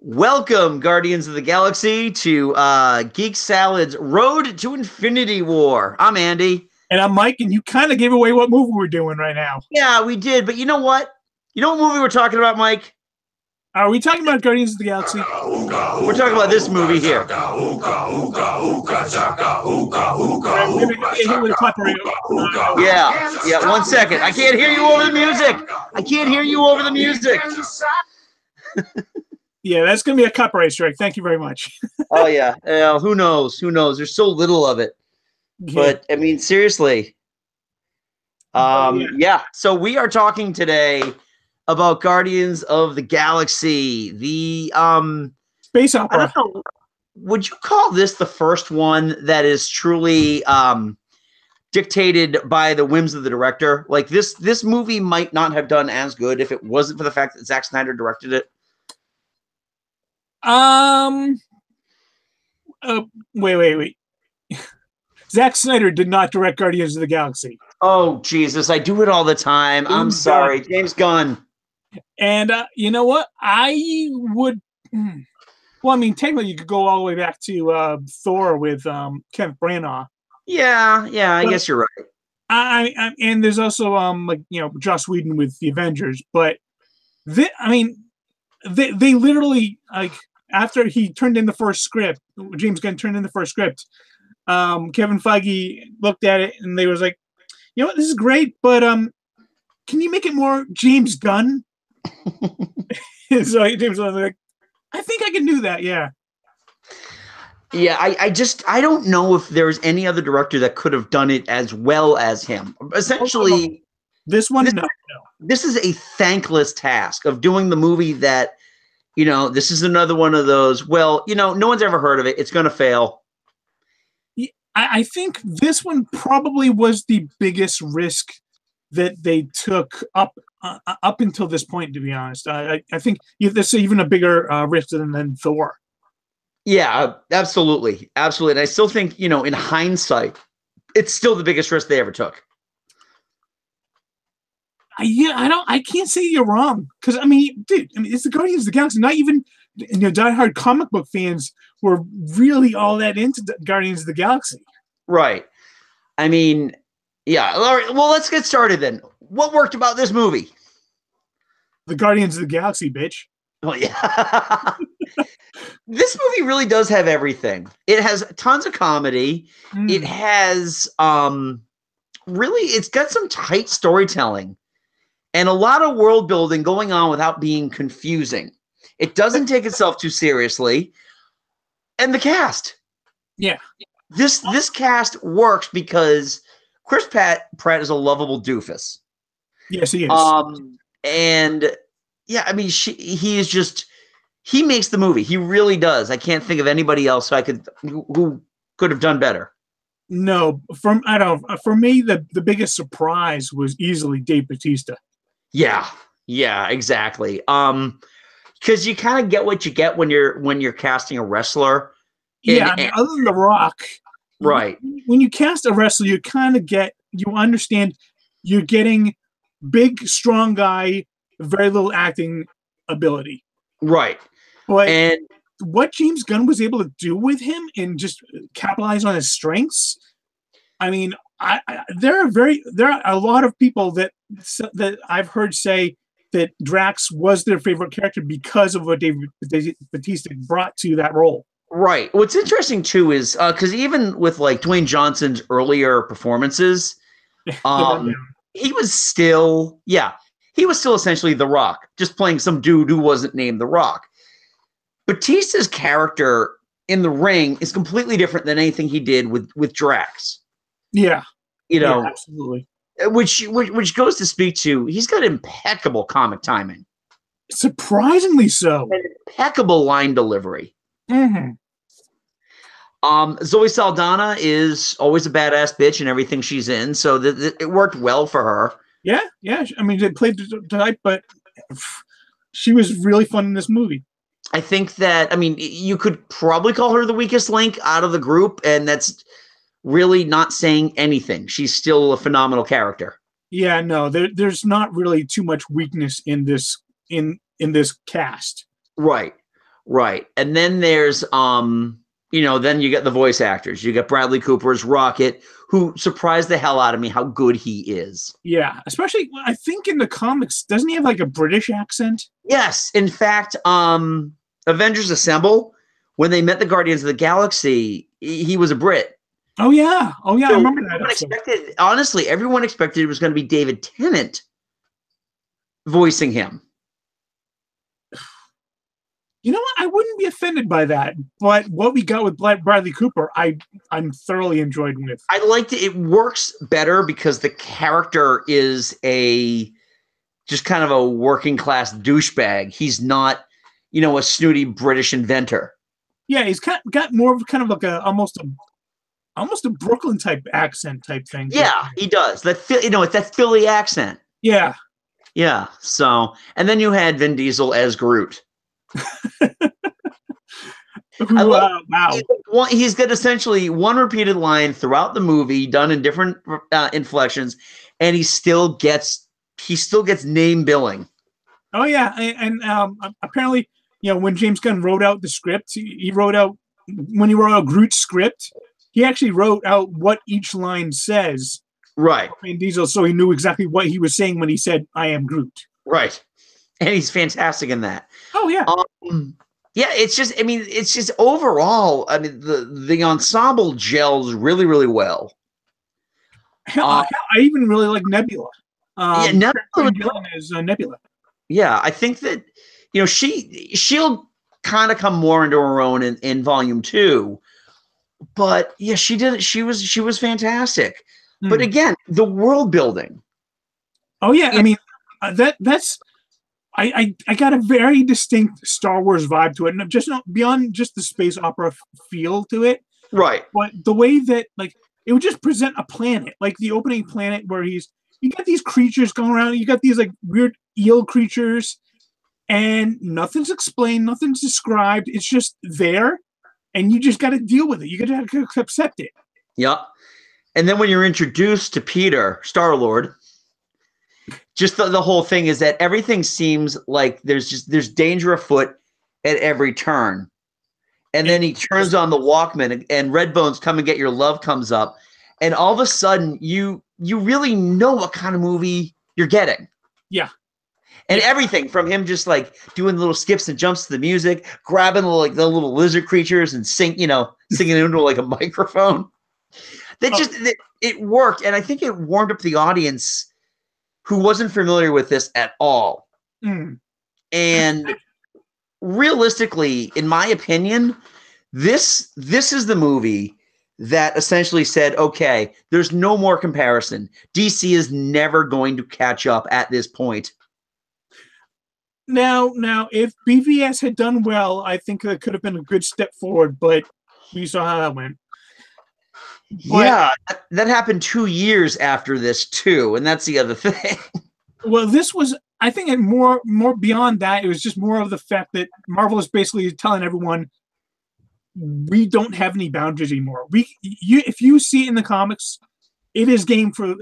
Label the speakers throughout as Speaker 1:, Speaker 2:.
Speaker 1: Welcome, Guardians of the Galaxy, to Geek Salad's Road to Infinity War. I'm Andy.
Speaker 2: And I'm Mike, and you kind of gave away what movie we're doing right now.
Speaker 1: Yeah, we did, but you know what? You know what movie we're talking about, Mike?
Speaker 2: Are we talking about Guardians of the Galaxy?
Speaker 1: We're talking about this movie here. Yeah, 1 second. I can't hear you over the music. I can't hear you over the music.
Speaker 2: Yeah, that's going to be a copyright strike. Thank you very much.
Speaker 1: Oh, yeah. Who knows? Who knows? There's so little of it.
Speaker 2: Yeah.
Speaker 1: But, I mean, seriously. Yeah. So we are talking today about Guardians of the Galaxy. The
Speaker 2: space opera.
Speaker 1: I don't know, would you call this the first one that is truly dictated by the whims of the director? Like this movie might not have done as good if it wasn't for the fact that Zack Snyder directed it.
Speaker 2: Wait. Zack Snyder did not direct Guardians of the Galaxy.
Speaker 1: Oh, Jesus. I do it all the time. I'm sorry. James Gunn.
Speaker 2: And you know what? I would... Well, I mean, technically, you could go all the way back to Thor with Kenneth Branagh.
Speaker 1: Yeah, I guess you're right.
Speaker 2: And there's also Joss Whedon with the Avengers, but they literally, like, after he turned in the first script, James Gunn turned in the first script, Kevin Feige looked at it and they was like, you know what, this is great, but can you make it more James Gunn? So James Gunn was like, I think I can do that, yeah.
Speaker 1: Yeah, I don't know if there's any other director that could have done it as well as him. Essentially,
Speaker 2: this
Speaker 1: is a thankless task of doing the movie that, this is another one of those, well, no one's ever heard of it. It's going to fail.
Speaker 2: I think this one probably was the biggest risk that they took up until this point, to be honest. I think this is even a bigger risk than Thor.
Speaker 1: Yeah, absolutely. Absolutely. And I still think, in hindsight, it's still the biggest risk they ever took.
Speaker 2: I can't say you're wrong. Because, it's the Guardians of the Galaxy. Not even, diehard comic book fans were really all that into the Guardians of the Galaxy.
Speaker 1: Right. I mean, yeah. All right. Well, let's get started then. What worked about this movie?
Speaker 2: The Guardians of the Galaxy, bitch.
Speaker 1: Oh, yeah. This movie really does have everything. It has tons of comedy. It has it's got some tight storytelling and a lot of world building going on without being confusing. It doesn't take itself too seriously. And the cast.
Speaker 2: Yeah.
Speaker 1: This cast works because Chris Pratt is a lovable doofus.
Speaker 2: Yes, he is.
Speaker 1: And yeah, he makes the movie. He really does. I can't think of anybody else who could have done better.
Speaker 2: No, for me, the biggest surprise was easily Dave Bautista.
Speaker 1: Yeah, exactly. Because you kind of get what you get when you're casting a wrestler.
Speaker 2: Other than The Rock,
Speaker 1: right?
Speaker 2: When you cast a wrestler, you understand you're getting big, strong guy, very little acting ability.
Speaker 1: Right.
Speaker 2: But what James Gunn was able to do with him and just capitalize on his strengths, there are a lot of people that I've heard say that Drax was their favorite character because of what Dave Bautista brought to that role.
Speaker 1: Right. What's interesting too is because even with like Dwayne Johnson's earlier performances, he was still essentially The Rock, just playing some dude who wasn't named The Rock. Bautista's character in the ring is completely different than anything he did with Drax.
Speaker 2: Yeah.
Speaker 1: Absolutely. Which goes to speak to, he's got impeccable comic timing.
Speaker 2: Surprisingly so.
Speaker 1: And impeccable line delivery.
Speaker 2: Mm-hmm.
Speaker 1: Zoe Saldana is always a badass bitch in everything she's in, so it worked well for her.
Speaker 2: Yeah. They played the type, but she was really fun in this movie.
Speaker 1: I think that, you could probably call her the weakest link out of the group, and that's really not saying anything. She's still a phenomenal character.
Speaker 2: Yeah, no, there's not really too much weakness in this cast.
Speaker 1: Right. Right. And then there's then you get the voice actors. You get Bradley Cooper as Rocket, who surprised the hell out of me how good he is.
Speaker 2: Yeah, especially I think in the comics, doesn't he have like a British accent?
Speaker 1: Yes. In fact, Avengers Assemble, when they met the Guardians of the Galaxy, he was a Brit.
Speaker 2: Oh yeah. I remember
Speaker 1: that. Honestly, everyone expected it was going to be David Tennant voicing him.
Speaker 2: You know what? I wouldn't be offended by that. But what we got with Bradley Cooper, I'm thoroughly enjoyed with.
Speaker 1: I liked it. It works better because the character is just kind of a working class douchebag. He's not, a snooty British inventor.
Speaker 2: Yeah, he's got more of kind of like almost a Brooklyn type accent type thing.
Speaker 1: Yeah, he does. It's that Philly accent.
Speaker 2: Yeah.
Speaker 1: Yeah. So, and then you had Vin Diesel as Groot.
Speaker 2: Wow.
Speaker 1: He's got essentially one repeated line throughout the movie, done in different inflections, and he still gets name billing.
Speaker 2: Oh yeah, and apparently, when James Gunn wrote out the script, he wrote out Groot's script. He actually wrote out what each line says.
Speaker 1: Right.
Speaker 2: Vin Diesel, so he knew exactly what he was saying when he said, "I am Groot."
Speaker 1: Right. And he's fantastic in that.
Speaker 2: Oh yeah.
Speaker 1: Yeah, it's just overall, the ensemble gels really, really well.
Speaker 2: I even really like Nebula.
Speaker 1: Nebula
Speaker 2: is Nebula.
Speaker 1: Yeah, I think that she'll kind of come more into her own in volume 2. But yeah, she did. She was fantastic. But again, the world building.
Speaker 2: Oh yeah, that's. I got a very distinct Star Wars vibe to it, and just not beyond just the space opera feel to it.
Speaker 1: Right.
Speaker 2: But the way that it would just present a planet, like the opening planet where you got these creatures going around, you got these weird eel creatures, and nothing's explained, nothing's described. It's just there, and you just got to deal with it. You got to accept it.
Speaker 1: Yep. And then when you're introduced to Peter, Star-Lord, just the whole thing is that everything seems like there's danger afoot at every turn. And then he turns on the Walkman and Redbone's Come and Get Your Love comes up. And all of a sudden you really know what kind of movie you're getting.
Speaker 2: Yeah.
Speaker 1: And everything from him just doing little skips and jumps to the music, grabbing the little lizard creatures and singing into a microphone. It worked. And I think it warmed up the audience who wasn't familiar with this at all. And realistically, in my opinion, this is the movie that essentially said, okay, there's no more comparison. DC is never going to catch up at this point.
Speaker 2: Now, if BVS had done well, I think that could have been a good step forward, but we saw how that went.
Speaker 1: Yeah, that happened 2 years after this too, and that's the other thing.
Speaker 2: Well, this was, I think, more beyond that. It was just more of the fact that Marvel is basically telling everyone, we don't have any boundaries anymore. If you see it in the comics, it is game for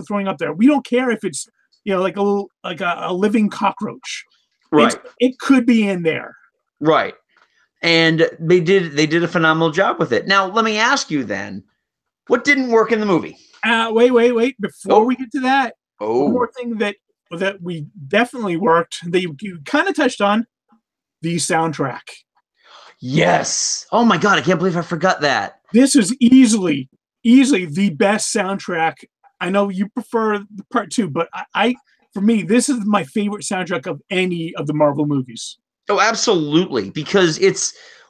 Speaker 2: throwing up there. We don't care if it's a living cockroach.
Speaker 1: Right.
Speaker 2: It could be in there.
Speaker 1: Right. And they did a phenomenal job with it. Now, let me ask you then, what didn't work in the movie?
Speaker 2: Wait. Before we get to that, one more thing that we definitely worked, that you kind of touched on, the soundtrack.
Speaker 1: Yes. Oh my God, I can't believe I forgot that.
Speaker 2: This is easily the best soundtrack. I know you prefer the part 2, but for me, this is my favorite soundtrack of any of the Marvel movies.
Speaker 1: Oh, absolutely. Because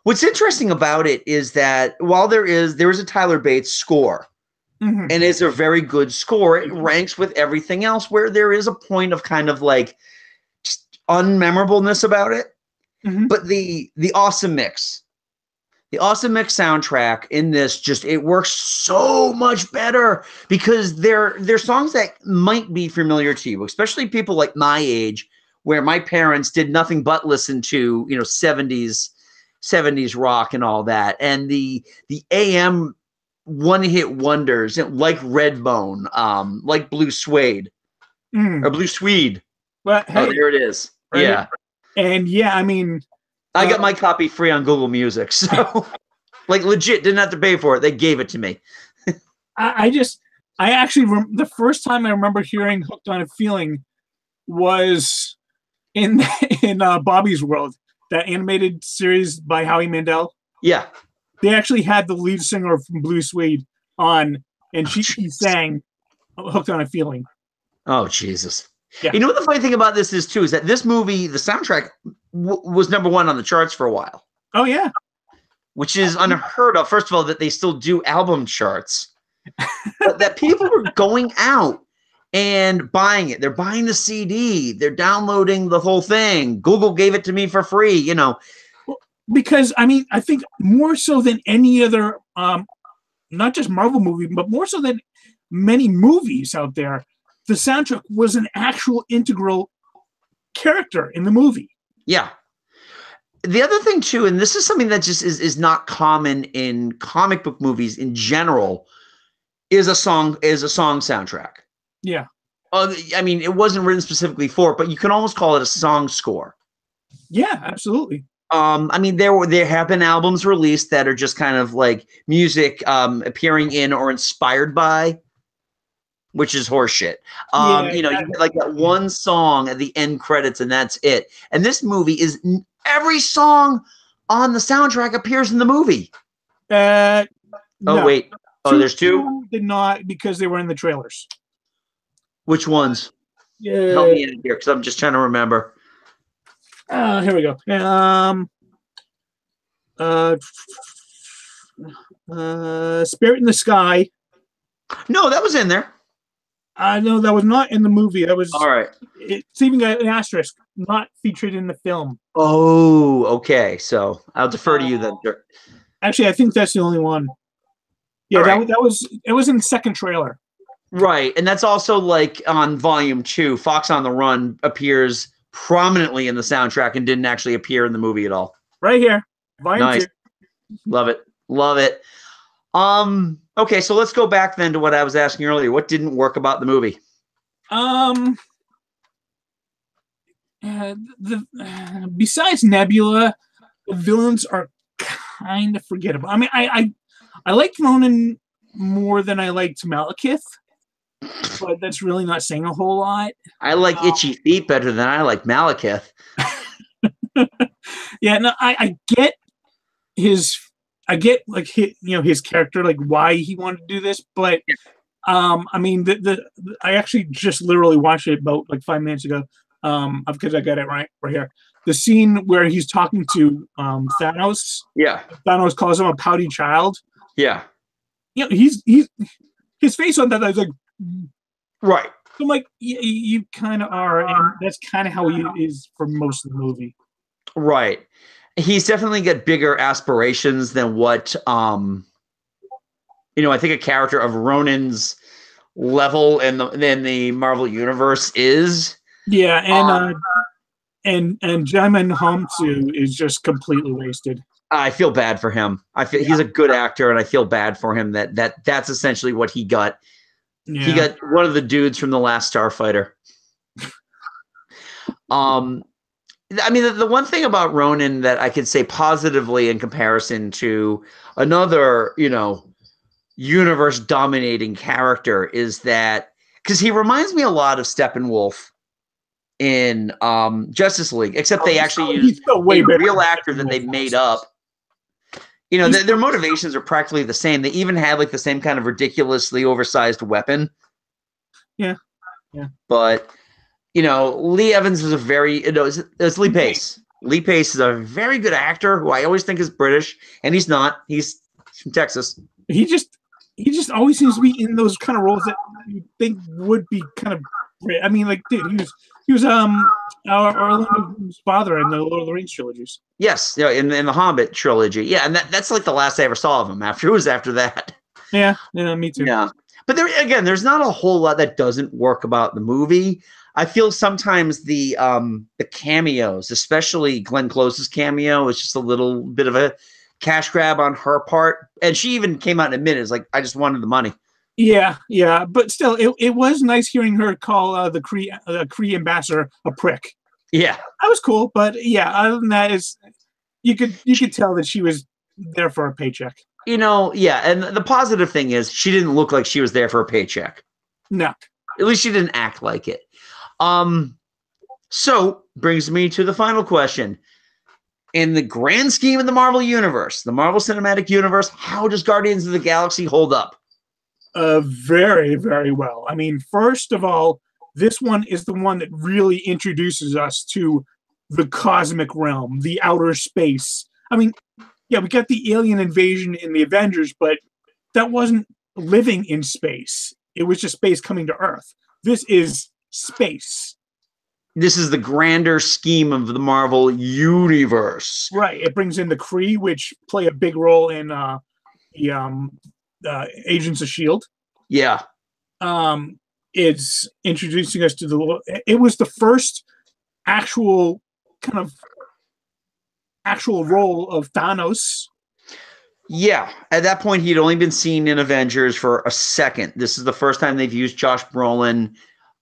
Speaker 1: what's interesting about it is that while there is a Tyler Bates score, and it's a very good score, it ranks with everything else where there is a point of kind of just unmemorableness about it. But the awesome mix soundtrack in this it works so much better because they're songs that might be familiar to you, especially people like my age, where my parents did nothing but listen to 70s rock and all that, and the AM one-hit wonders like Redbone, like Blue Suede or Blue Swede.
Speaker 2: Well, hey,
Speaker 1: there it is.
Speaker 2: Right?
Speaker 1: Yeah.
Speaker 2: And yeah,
Speaker 1: I got my copy free on Google Music, so like legit didn't have to pay for it. They gave it to me.
Speaker 2: I actually the first time I remember hearing "Hooked on a Feeling" was in Bobby's World, that animated series by Howie Mandel.
Speaker 1: Yeah,
Speaker 2: they actually had the lead singer from Blue Suede on, and she sang "Hooked on a Feeling."
Speaker 1: Oh Jesus!
Speaker 2: Yeah.
Speaker 1: You know what the funny thing about this is too is that this movie, the soundtrack, was #1 on the charts for a while.
Speaker 2: Oh yeah,
Speaker 1: which is unheard of. First of all, that they still do album charts, but that people were going out and buying it. They're buying the CD. They're downloading the whole thing. Google gave it to me for free. You know,
Speaker 2: because I mean, I think more so than any other, not just Marvel movie, but more so than many movies out there, the soundtrack was an actual integral character in the movie.
Speaker 1: Yeah. The other thing too, and this is something that just is not common in comic book movies in general, is a song soundtrack.
Speaker 2: Yeah.
Speaker 1: I mean, it wasn't written specifically for it, but you can almost call it a song score.
Speaker 2: Yeah, absolutely.
Speaker 1: I mean, there have been albums released that are just kind of like music appearing in or inspired by, which is horseshit. You know, you get like that one song at the end credits and that's it. And this movie is every song on the soundtrack appears in the movie.
Speaker 2: No.
Speaker 1: Wait. Oh, there's two?
Speaker 2: Did not, because they were in the trailers.
Speaker 1: Which ones? Help me in here, because I'm just trying to remember.
Speaker 2: Here we go. Spirit in the Sky.
Speaker 1: No, that was in there.
Speaker 2: No, that was not in the movie. That was
Speaker 1: all right.
Speaker 2: It's even got an asterisk, not featured in the film.
Speaker 1: Oh, okay. So I'll defer to you then.
Speaker 2: Actually, I think that's the only one. Yeah,
Speaker 1: right.
Speaker 2: it was in the second trailer.
Speaker 1: Right, and that's also like on Volume 2. Fox on the Run appears prominently in the soundtrack and didn't actually appear in the movie at all.
Speaker 2: Right here, Volume 2.
Speaker 1: Love it, love it. Okay, so let's go back then to what I was asking earlier. What didn't work about the movie?
Speaker 2: Besides Nebula, the villains are kind of forgettable. I mean, I liked Ronan more than I liked Malekith, but that's really not saying a whole lot.
Speaker 1: I like Itchy Feet better than I like Malekith.
Speaker 2: Yeah, no, I get like his character, like why he wanted to do this, but I mean, I actually just literally watched it about like 5 minutes ago, because I got it right here. The scene where he's talking to Thanos.
Speaker 1: Yeah.
Speaker 2: Thanos calls him a pouty child.
Speaker 1: Yeah.
Speaker 2: You know, he's his face on that is like,
Speaker 1: right.
Speaker 2: So I'm like, you kind of are, and that's kind of how he is for most of the movie.
Speaker 1: Right. He's definitely got bigger aspirations than what I think a character of Ronan's level in the Marvel universe is.
Speaker 2: Yeah, and Jamin Homsu is just completely wasted.
Speaker 1: I feel bad for him. He's a good actor, and I feel bad for him that's essentially what he got. Yeah. He got one of the dudes from The Last Starfighter. I mean, the one thing about Ronan that I could say positively in comparison to another, universe-dominating character is that, because he reminds me a lot of Steppenwolf in Justice League, except they actually used a real actor that they made up. Their motivations are practically the same. They even had like the same kind of ridiculously oversized weapon.
Speaker 2: Yeah.
Speaker 1: But Lee Evans is it's Lee Pace. Lee Pace is a very good actor who I always think is British, and he's not. He's from Texas. He just
Speaker 2: always seems to be in those kind of roles that you think would be kind of great. I mean, like, dude, he was Orlando's father in the Lord of the Rings trilogies.
Speaker 1: Yes, in the Hobbit trilogy. Yeah, and that's like the last I ever saw of him. After that.
Speaker 2: Yeah, me too.
Speaker 1: Yeah, but there's not a whole lot that doesn't work about the movie. I feel sometimes the cameos, especially Glenn Close's cameo, is just a little bit of a cash grab on her part, and she even came out and admitted, "It's like I just wanted the money."
Speaker 2: Yeah, but still, it was nice hearing her call the Kree ambassador a prick.
Speaker 1: Yeah,
Speaker 2: that was cool. But yeah, other than that, you could tell that she was there for a paycheck.
Speaker 1: Yeah, and the positive thing is she didn't look like she was there for a paycheck.
Speaker 2: No.
Speaker 1: At least she didn't act like it. So brings me to the final question. In the grand scheme of the Marvel Universe, the Marvel Cinematic Universe, how does Guardians of the Galaxy hold up?
Speaker 2: Very, very well. I mean, first of all, this one is the one that really introduces us to the cosmic realm, the outer space. I mean, yeah, we got the alien invasion in the Avengers, but that wasn't living in space. It was just space coming to Earth. This is space.
Speaker 1: This is the grander scheme of the Marvel Universe.
Speaker 2: Right. It brings in the Kree, which play a big role in the Agents of S.H.I.E.L.D.
Speaker 1: Yeah.
Speaker 2: It's introducing us to it was the first actual role of Thanos.
Speaker 1: Yeah. At that point, he'd only been seen in Avengers for a second. This is the first time they've used Josh Brolin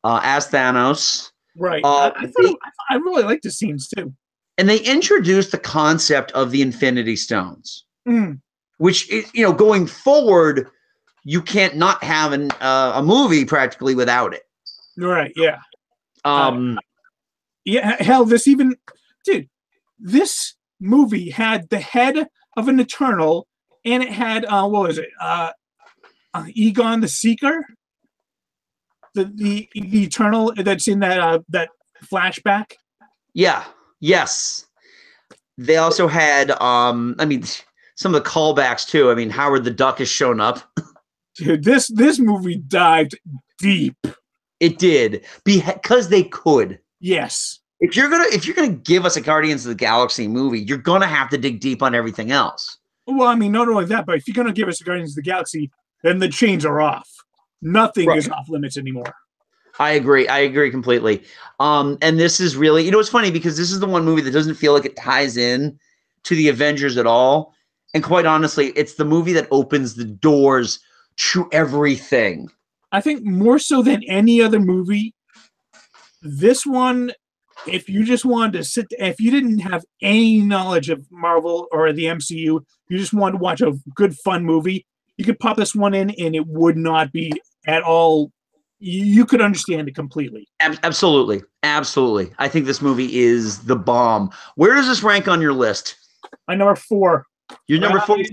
Speaker 1: as Thanos.
Speaker 2: Right. I really like the scenes too.
Speaker 1: And they introduced the concept of the Infinity Stones, which, going forward, you can't not have a movie practically without it.
Speaker 2: Right. Yeah. Yeah. Hell, this movie had the head of an Eternal, and it had what was it? Egon the Seeker. The Eternal that's in that flashback.
Speaker 1: Yeah. Yes. They also had some of the callbacks too. I mean, Howard the Duck has shown up.
Speaker 2: Dude, this movie dived deep.
Speaker 1: It did because they could.
Speaker 2: Yes.
Speaker 1: If you're gonna give us a Guardians of the Galaxy movie, you're gonna have to dig deep on everything else.
Speaker 2: Well, I mean, not only that, but if you're gonna give us a Guardians of the Galaxy, then the chains are off. Nothing is off limits anymore.
Speaker 1: I agree completely. And this is really, it's funny because this is the one movie that doesn't feel like it ties in to the Avengers at all. And quite honestly, it's the movie that opens the doors to everything.
Speaker 2: I think more so than any other movie, this one, if you just wanted to if you didn't have any knowledge of Marvel or the MCU, you just wanted to watch a good, fun movie, you could pop this one in and it would not be at all. You could understand it completely.
Speaker 1: Absolutely. I think this movie is the bomb. Where does this rank on your list?
Speaker 2: My number 4.
Speaker 1: Your number 4 is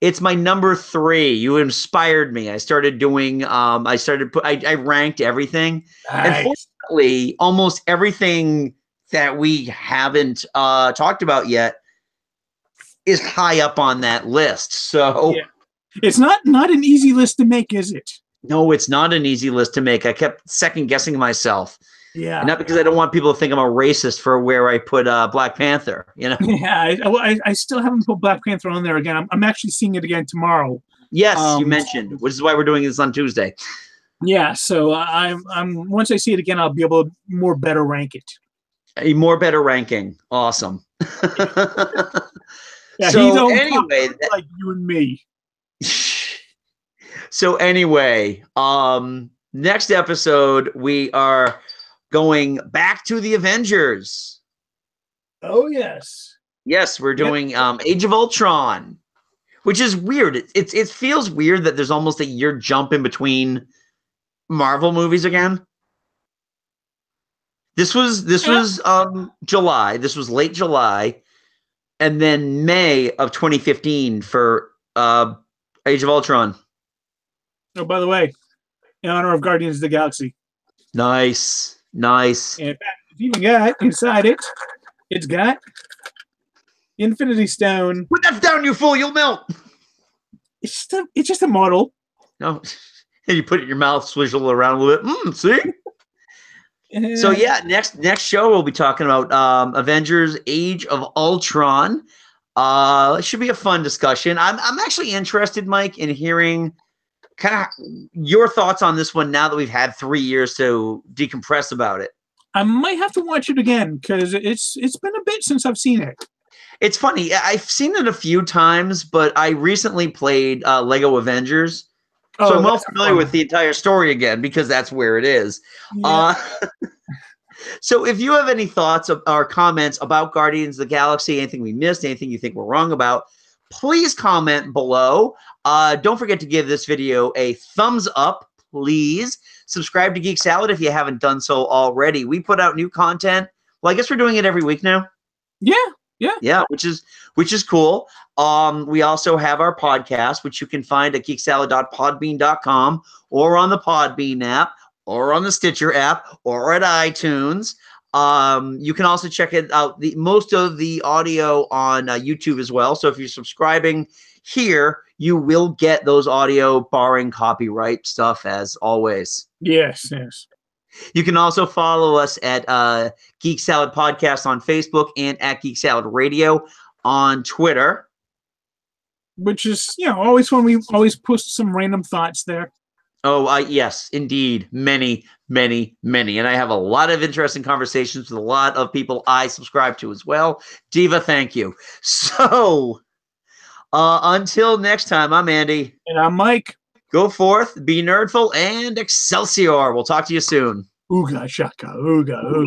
Speaker 1: it's my number 3. You inspired me. I started doing. I ranked everything, and fortunately, almost everything that we haven't talked about yet is high up on that list. So
Speaker 2: it's not an easy list to make, is it?
Speaker 1: No, it's not an easy list to make. I kept second guessing myself.
Speaker 2: Yeah.
Speaker 1: And not because I don't want people to think I'm a racist for where I put Black Panther,
Speaker 2: Yeah, I still haven't put Black Panther on there again. I'm actually seeing it again tomorrow.
Speaker 1: Yes, you mentioned, which is why we're doing this on Tuesday.
Speaker 2: Yeah, so I'm once I see it again, I'll be able to better rank it.
Speaker 1: A more better ranking. Awesome.
Speaker 2: Yeah, so anyway, like you and me.
Speaker 1: So anyway, next episode we are going back to the Avengers.
Speaker 2: Oh yes.
Speaker 1: Yes, we're doing Age of Ultron, which is weird. It feels weird that there's almost a year jump in between Marvel movies again. This was July. This was late July, and then May of 2015 for Age of Ultron.
Speaker 2: Oh, by the way, in honor of Guardians of the Galaxy.
Speaker 1: Nice.
Speaker 2: And in fact, it's even got inside it, it's got Infinity Stone.
Speaker 1: Put that down, you fool! You'll melt.
Speaker 2: It's just a model.
Speaker 1: No, and you put it in your mouth, swizzle around a little bit. See. So yeah, next show we'll be talking about Avengers: Age of Ultron. It should be a fun discussion. I'm actually interested, Mike, in hearing kind of your thoughts on this one now that we've had 3 years to decompress about it.
Speaker 2: I might have to watch it again because it's been a bit since I've seen it.
Speaker 1: It's funny. I've seen it a few times, but I recently played Lego Avengers. So I'm well familiar with the entire story again because that's where it is.
Speaker 2: Yeah.
Speaker 1: So if you have any thoughts or comments about Guardians of the Galaxy, anything we missed, anything you think we're wrong about, please comment below. Don't forget to give this video a thumbs up, please. Subscribe to Geek Salad if you haven't done so already. We put out new content. Well, I guess we're doing it every week now.
Speaker 2: Yeah,
Speaker 1: which is cool. We also have our podcast, which you can find at geeksalad.podbean.com or on the Podbean app or on the Stitcher app or at iTunes. You can also check it out, most of the audio on YouTube as well. So if you're subscribing here, you will get those audio barring copyright stuff as always.
Speaker 2: Yes.
Speaker 1: You can also follow us at Geek Salad Podcast on Facebook and at Geek Salad Radio on Twitter.
Speaker 2: Which is, always fun. We always post some random thoughts there.
Speaker 1: Oh, yes, indeed. Many. And I have a lot of interesting conversations with a lot of people I subscribe to as well. Diva, thank you. So, until next time, I'm Andy.
Speaker 2: And I'm Mike.
Speaker 1: Go forth, be nerdful, and Excelsior. We'll talk to you soon.
Speaker 2: Ooga shaka, ooga, ooga.